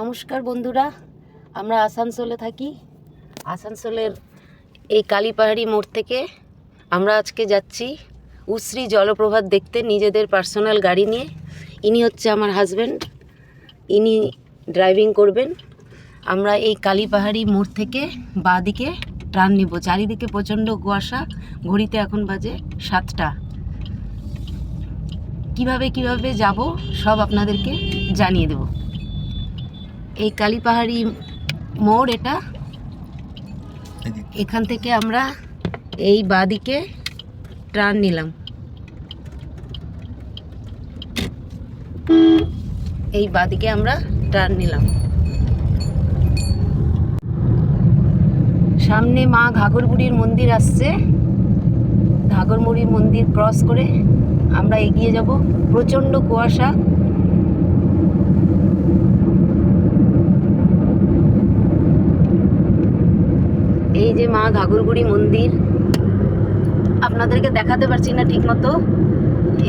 নমস্কার বন্ধুরা, আমরা আসানসোলে থাকি। আসানসোলের এই কালীপাহাড়ি মোড় থেকে আমরা আজকে যাচ্ছি উশ্রী জলপ্রপাত দেখতে নিজেদের পার্সোনাল গাড়ি নিয়ে। ইনি হচ্ছে আমার হাজব্যান্ড, ইনি ড্রাইভিং করবেন। আমরা এই কালীপাহাড়ি মোড় থেকে বাঁ দিকে টার্ন নেব। চারিদিকে প্রচণ্ড কুয়াশা, ঘড়িতে এখন বাজে 7টা। কিভাবে যাব সব আপনাদেরকে জানিয়ে দেব। এই কালীপাহাড়ি মোড় এটা, এখান থেকে আমরা এই বাঁদিকে টার্ন নিলাম। এই বাঁদিকে আমরা টার্ন নিলাম। সামনে মা ঘাগরবুড়ির মন্দির আসছে। ঘাগরবুড়ির মন্দির ক্রস করে আমরা এগিয়ে যাব। প্রচণ্ড কুয়াশা। এই যে মা ঘাগরবুড়ি মন্দির, আপনাদেরকে দেখাতে পারছি না ঠিক মতো।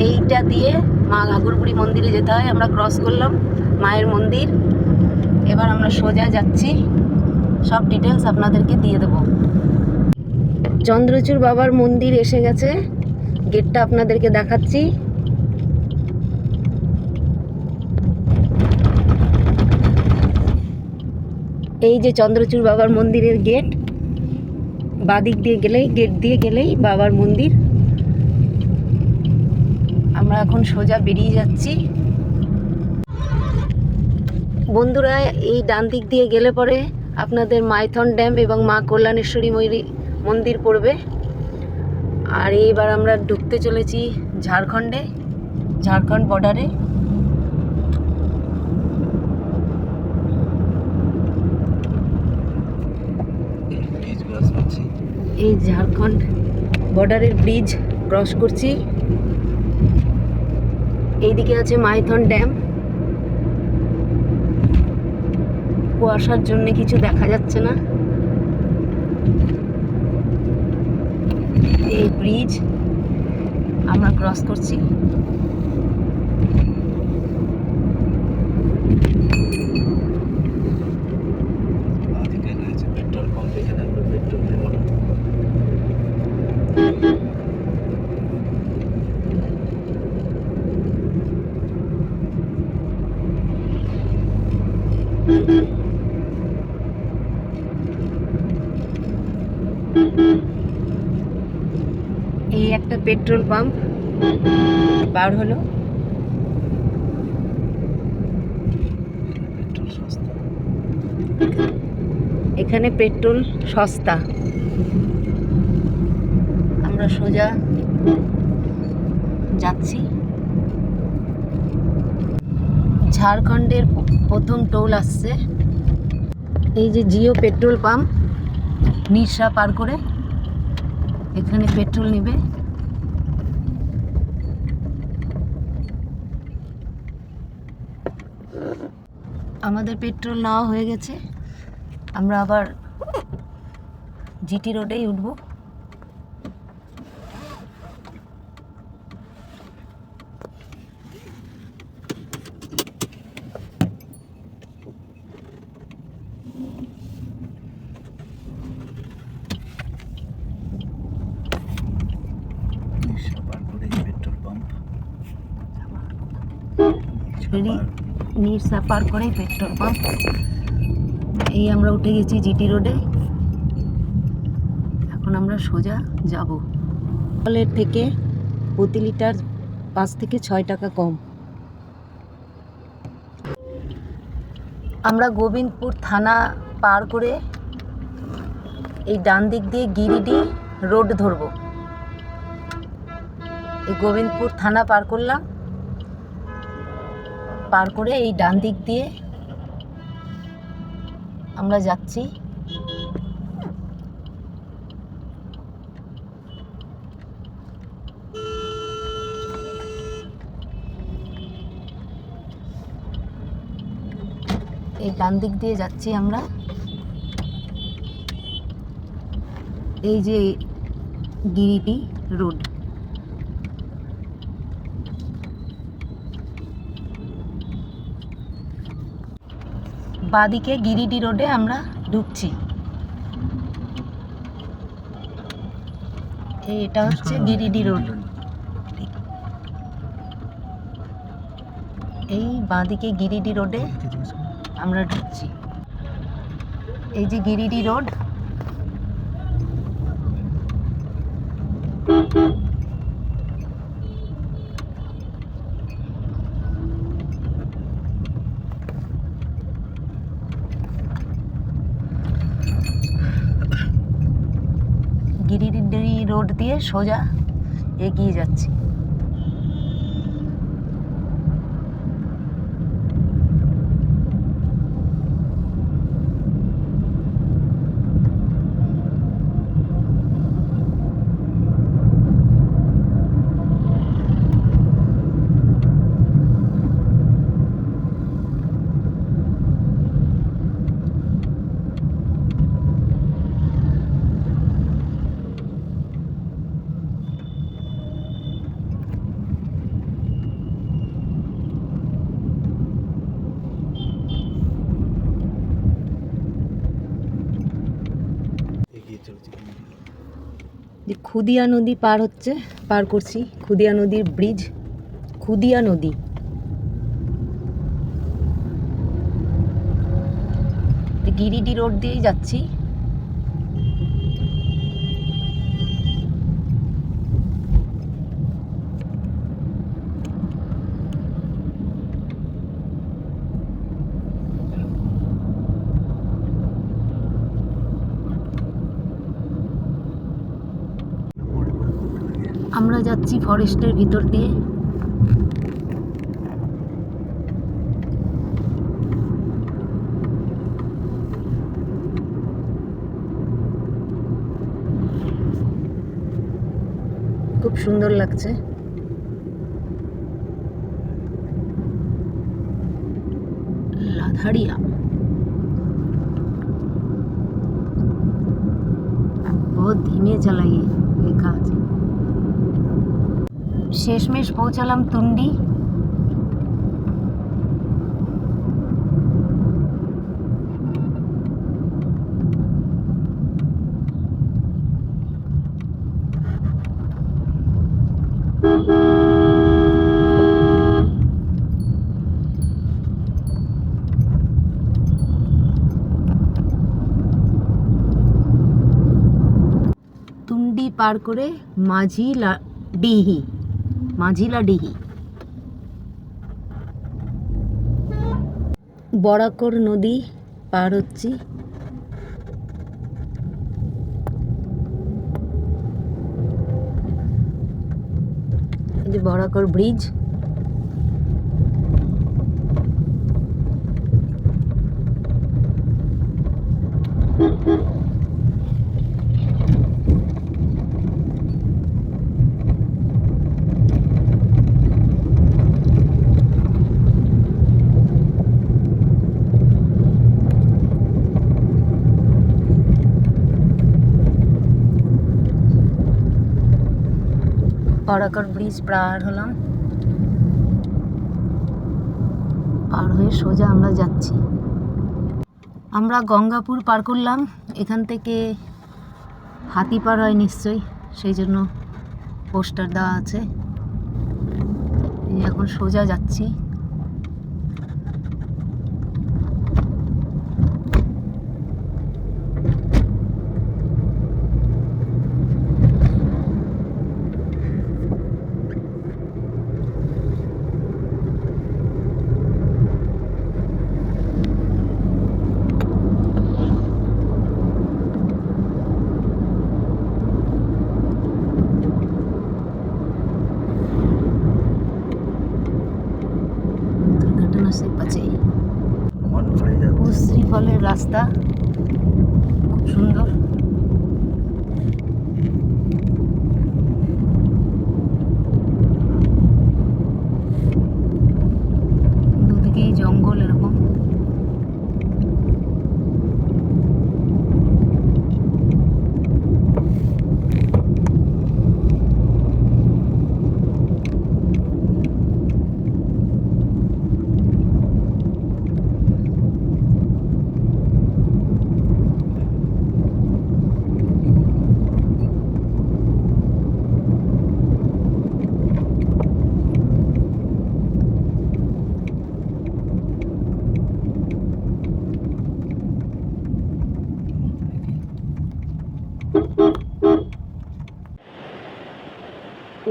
এইটা দিয়ে মা ঘাগরবুড়ি মন্দিরে যেতে হয়। আমরা ক্রস করলাম মায়ের মন্দির। এবার আমরা সোজা যাচ্ছি, সব ডিটেলস আপনাদেরকে দিয়ে দেব। চন্দ্রচূড় বাবার মন্দির এসে গেছে, গেটটা আপনাদেরকে দেখাচ্ছি। এই যে চন্দ্রচূড় বাবার মন্দিরের গেট। বাদিক দিয়ে গেলেই, গেট দিয়ে গেলেই বাবার মন্দির। আমরা এখন সোজা বেরিয়ে যাচ্ছি। বন্ধুরা, এই ডান দিক দিয়ে গেলে পরে আপনাদের মাইথন ড্যাম এবং মা কল্যাণেশ্বরী মন্দির পড়বে। আর এইবার আমরা ঢুকতে চলেছি ঝাড়খণ্ডে, ঝাড়খণ্ড বর্ডারে। এই ঝাড়খণ্ড বর্ডারের ব্রিজ ক্রস করছি। এইদিকে আছে মাইথন ড্যাম। কুয়াশার জন্য কিছু দেখা যাচ্ছে না। এই ব্রিজ আমরা ক্রস করছি। এই একটা পেট্রোল পাম্প পার হলো। এখানে পেট্রোল সস্তা। আমরা সোজা যাচ্ছি। ঝাড়খণ্ডের প্রথম টোল আসছে। এই যে জিও পেট্রোল পাম্প, নিরসা পার করে এখানে পেট্রোল নেবে। আমাদের পেট্রোল নেওয়া হয়ে গেছে। আমরা আবার জিটি রোডেই উঠবো। নিরসা পার করেই পেট্রোল পাম্প। এই আমরা উঠে গেছি জিটি রোডে। এখন আমরা সোজা যাব। পেট্রোলের থেকে প্রতি লিটার 5 থেকে 6 টাকা কম। আমরা গোবিন্দপুর থানা পার করে এই ডান দিক দিয়ে গিরিডি রোড ধরব। এই গোবিন্দপুর থানা পার করলাম, পার করে এই ডান দিক দিয়ে আমরা যাচ্ছি। এই ডান দিক দিয়ে যাচ্ছি আমরা। এই যে গিরিডি রোড। বাদিকে গিরিডি রোডে আমরা ঢুকছি। এটা হচ্ছে গিরিডি রোড। এই বাদিকে গিরিডি রোডে আমরা ঢুকছি। এই যে গিরিডি রোড। গিরিডি রোড দিয়ে সোজা এগিয়ে যাচ্ছি। যে খুদিয়া নদী পার করছি। খুদিয়া নদীর ব্রিজ, খুদিয়া নদী। গিরিডি রোড দিয়েই যাচ্ছি। আমরা যাচ্ছি ফরেস্টের ভিতর দিয়ে। খুব সুন্দর লাগছে। লাধারিয়া बहुत धीमे चलाइए লেখা আছে। শেষমেশ পৌঁছালাম তুন্ডি। তুন্ডি পার করে মাঝিলাডিহি বরাকর নদী পার হচ্ছি। এই যে বরাকর ব্রিজ। বরাকর ব্রিজ পার হলাম। পার হয়ে সোজা আমরা যাচ্ছি। আমরা গঙ্গাপুর পার করলাম। এখান থেকে হাতি পার হয় নিশ্চয়ই, সেই জন্য পোস্টার দেওয়া আছে। এখন সোজা যাচ্ছি। से बचे। उश्री फलेर रास्ता खूब सुंदर। দুদিকেই জঙ্গল এরকম।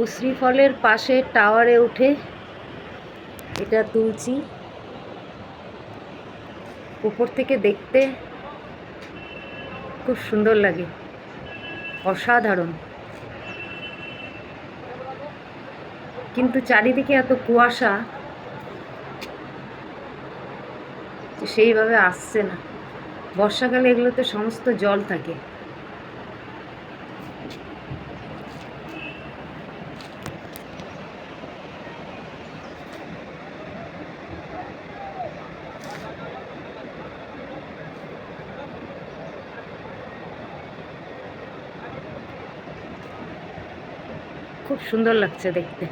উশ্রী ফলের পাশে টাওয়ারে উঠে এটা তুলছি। উপর থেকে দেখতে খুব সুন্দর লাগে, অসাধারণ। কিন্তু চারিদিকে এত কুয়াশা, সেইভাবে আসছে না। বর্ষাকালে এগুলোতে সমস্ত জল থাকে। খুব সুন্দর লাগছে দেখতে।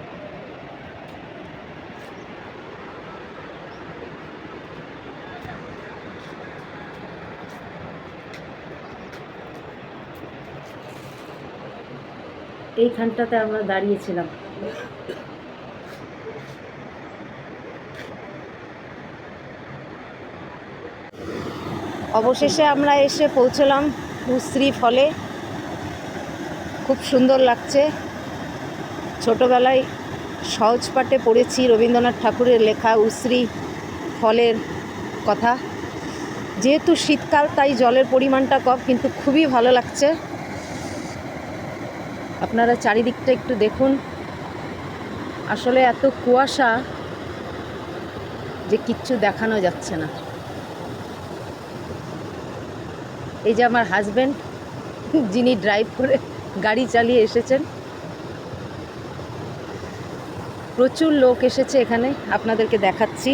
এইখানটাতে আমরা দাঁড়িয়েছিলাম। অবশেষে আমরা এসে পৌঁছলাম উশ্রী ফলে। খুব সুন্দর লাগছে। ছোটোবেলায় সহজ পাঠে পড়েছি রবীন্দ্রনাথ ঠাকুরের লেখা উশ্রী ফলের কথা। যেহেতু শীতকাল তাই জলের পরিমাণটা কম, কিন্তু খুবই ভালো লাগছে। আপনারা চারিদিকটা একটু দেখুন। আসলে এত কুয়াশা যে কিচ্ছু দেখানো যাচ্ছে না। এই যে আমার হাজব্যান্ড, যিনি ড্রাইভ করে গাড়ি চালিয়ে এসেছেন। প্রচুর লোক এসেছে এখানে, আপনাদেরকে দেখাচ্ছি।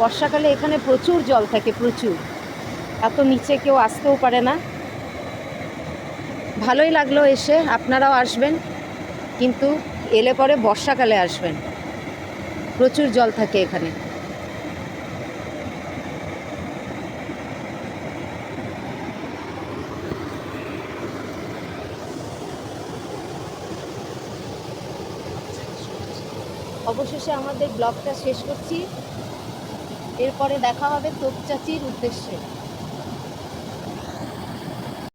বর্ষাকালে এখানে প্রচুর জল থাকে, প্রচুর। এত নিচে কেউ আসতেও পারে না। ভালোই লাগলো এসে, আপনারাও আসবেন, কিন্তু এলে পরে বর্ষাকালে আসবেন। প্রচুর জল থাকে এখানে। অবশেষে আমাদের ব্লগটা শেষ করছি। এরপরে দেখা হবে তোপচাচির উদ্দেশ্যে।